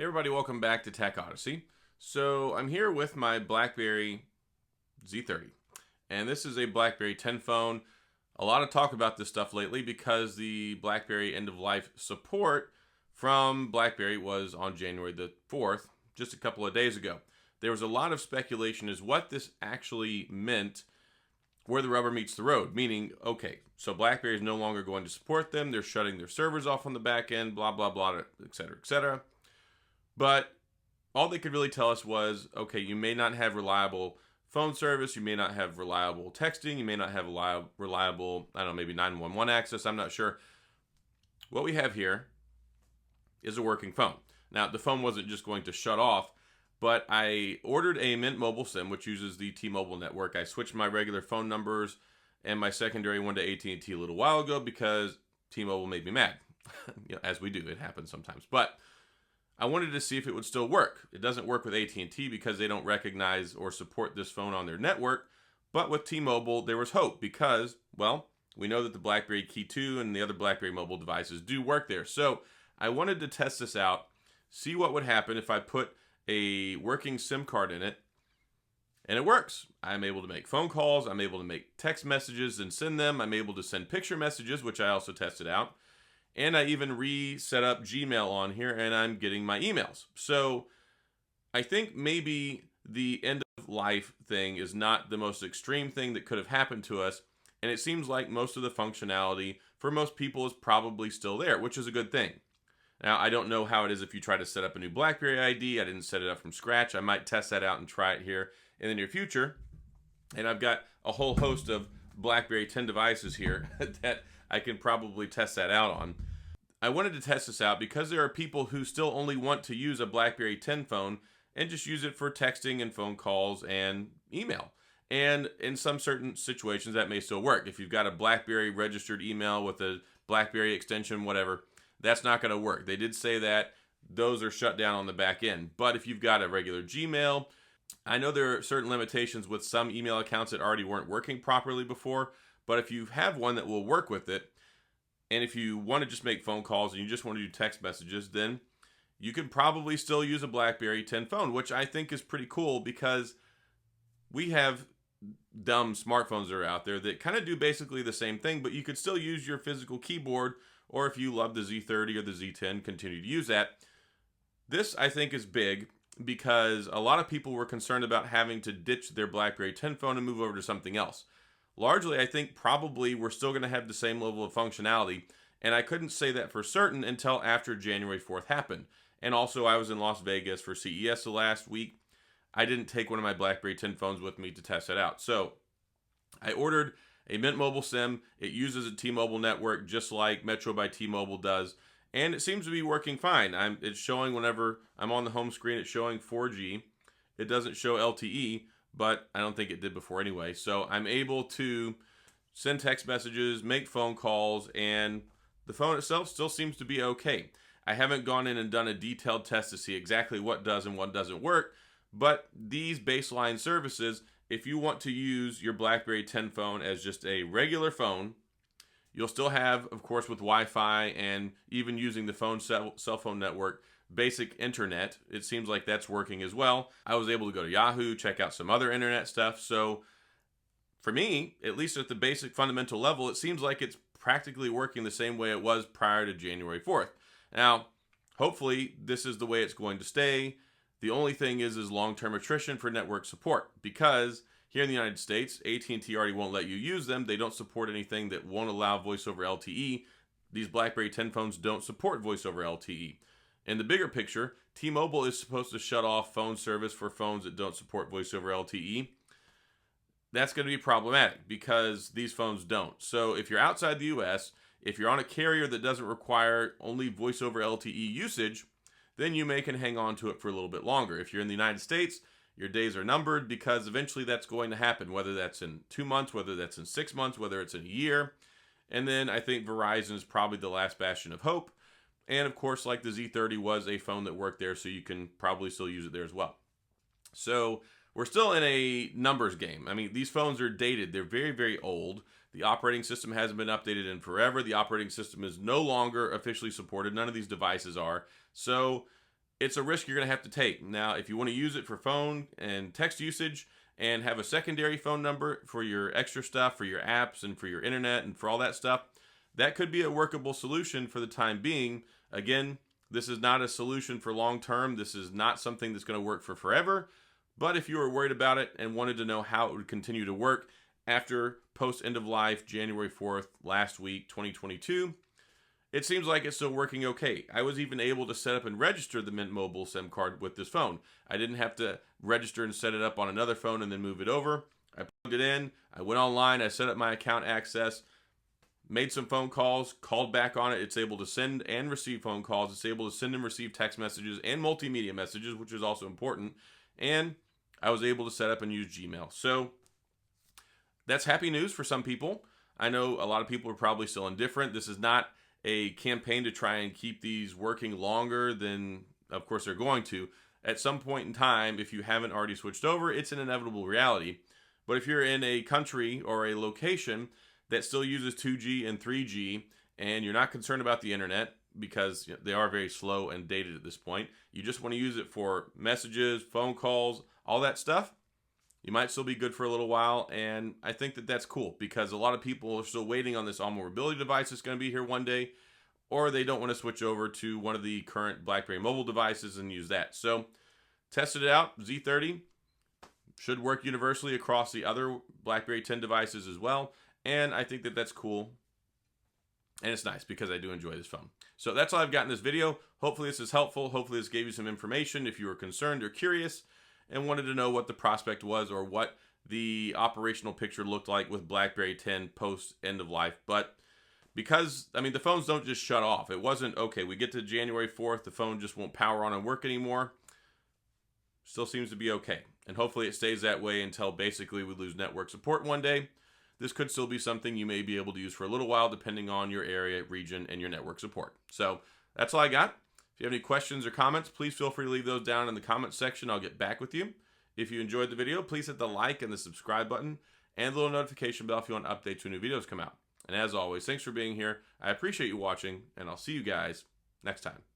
Hey everybody, welcome back to TechOdyssey. So I'm here with my BlackBerry Z30, and this is a BlackBerry 10 phone. A lot of talk about this stuff lately because the BlackBerry end-of-life support from BlackBerry was on January the 4th, just a couple of days ago. There was a lot of speculation as what this actually meant, where the rubber meets the road, meaning, okay, so BlackBerry is no longer going to support them, they're shutting their servers off on the back end, blah, blah, blah, etc., etc. But all they could really tell us was, okay, you may not have reliable phone service, you may not have reliable texting, you may not have reliable, I don't know, maybe 911 access, I'm not sure. What we have here is a working phone. Now, the phone wasn't just going to shut off, but I ordered a Mint Mobile SIM, which uses the T-Mobile network. I switched my regular phone numbers and my secondary one to AT&T a little while ago because T-Mobile made me mad. As we do, it happens sometimes. But I wanted to see if it would still work. It doesn't work with AT&T because they don't recognize or support this phone on their network. But with T-Mobile, there was hope because, well, we know that the BlackBerry Q10 and the other BlackBerry mobile devices do work there. So I wanted to test this out, see what would happen if I put a working SIM card in it, and it works. I'm able to make phone calls, I'm able to make text messages and send them, I'm able to send picture messages, which I also tested out. And I even reset up Gmail on here and I'm getting my emails. So I think maybe the end of life thing is not the most extreme thing that could have happened to us. And it seems like most of the functionality for most people is probably still there, which is a good thing. Now, I don't know how it is if you try to set up a new BlackBerry ID. I didn't set it up from scratch. I might test that out and try it here in the near future. And I've got a whole host of BlackBerry 10 devices here that I can probably test that out on. I wanted to test this out because there are people who still only want to use a BlackBerry 10 phone and just use it for texting and phone calls and email. And in some certain situations that may still work. If you've got a BlackBerry registered email with a BlackBerry extension, whatever, that's not going to work. They did say that those are shut down on the back end. But if you've got a regular Gmail, I know there are certain limitations with some email accounts that already weren't working properly before, but if you have one that will work with it, and if you want to just make phone calls and you just want to do text messages, then you can probably still use a BlackBerry 10 phone, which I think is pretty cool because we have dumb smartphones that are out there that kind of do basically the same thing, but you could still use your physical keyboard, or if you love the Z30 or the Z10, continue to use that. This, I think, is big because a lot of people were concerned about having to ditch their BlackBerry 10 phone and move over to something else. Largely, I think probably we're still going to have the same level of functionality, and I couldn't say that for certain until after January 4th happened. And also, I was in Las Vegas for CES the last week. I didn't take one of my BlackBerry 10 phones with me to test it out. So I ordered a Mint Mobile SIM. It uses a T-Mobile network just like Metro by T-Mobile does, and it seems to be working fine. It's showing whenever I'm on the home screen, it's showing 4G. It doesn't show LTE, but I don't think it did before anyway. So I'm able to send text messages, make phone calls, and the phone itself still seems to be okay. I haven't gone in and done a detailed test to see exactly what does and what doesn't work, but these baseline services, if you want to use your BlackBerry 10 phone as just a regular phone, you'll still have, of course, with Wi-Fi and even using the cell phone network, basic internet. It seems like that's working as well. I was able to go to Yahoo, check out some other internet stuff. So for me, at least at the basic fundamental level, it seems like it's practically working the same way it was prior to January 4th. Now, hopefully this is the way it's going to stay. The only thing is long-term attrition for network support, because here in the United States, AT&T already won't let you use them. They don't support anything that won't allow voice over LTE. These BlackBerry 10 phones don't support voice over LTE. In the bigger picture, T-Mobile is supposed to shut off phone service for phones that don't support voice over LTE. That's going to be problematic because these phones don't. So if you're outside the US, if you're on a carrier that doesn't require only voice over LTE usage, then you can hang on to it for a little bit longer. If you're in the United States, your days are numbered because eventually that's going to happen, whether that's in 2 months, whether that's in 6 months, whether it's in a year. And then I think Verizon is probably the last bastion of hope. And of course, like the Z30 was a phone that worked there, so you can probably still use it there as well. So we're still in a numbers game. I mean, these phones are dated. They're very, very old. The operating system hasn't been updated in forever. The operating system is no longer officially supported. None of these devices are. So it's a risk you're going to have to take. Now, if you want to use it for phone and text usage and have a secondary phone number for your extra stuff, for your apps and for your internet and for all that stuff, that could be a workable solution for the time being. Again, this is not a solution for long term. This is not something that's going to work for forever. But if you were worried about it and wanted to know how it would continue to work after post end of life, January 4th, last week, 2022, it seems like it's still working okay. I was even able to set up and register the Mint Mobile SIM card with this phone. I didn't have to register and set it up on another phone and then move it over. I plugged it in, I went online, I set up my account access, made some phone calls, called back on it. It's able to send and receive phone calls. It's able to send and receive text messages and multimedia messages, which is also important. And I was able to set up and use Gmail. So that's happy news for some people. I know a lot of people are probably still indifferent. This is not a campaign to try and keep these working longer than, of course, they're going to. At some point in time, if you haven't already switched over, it's an inevitable reality. But if you're in a country or a location that still uses 2G and 3G, and you're not concerned about the internet because they are very slow and dated at this point, you just want to use it for messages, phone calls, all that stuff, you might still be good for a little while. And I think that that's cool because a lot of people are still waiting on this all-mobility device that's going to be here one day, or they don't want to switch over to one of the current BlackBerry mobile devices and use that. So tested it out. Z30 should work universally across the other BlackBerry 10 devices as well. And I think that that's cool. And it's nice because I do enjoy this phone. So that's all I've got in this video. Hopefully this is helpful. Hopefully this gave you some information if you were concerned or curious and wanted to know what the prospect was or what the operational picture looked like with BlackBerry 10 post end of life. But because, I mean, the phones don't just shut off. It wasn't, okay, we get to January 4th, the phone just won't power on and work anymore. Still seems to be okay. And hopefully it stays that way until basically we lose network support one day. This could still be something you may be able to use for a little while depending on your area, region, and your network support. So that's all I got. If you have any questions or comments, please feel free to leave those down in the comments section. I'll get back with you. If you enjoyed the video, please hit the like and the subscribe button and the little notification bell if you want updates when new videos come out. And as always, thanks for being here. I appreciate you watching, and I'll see you guys next time.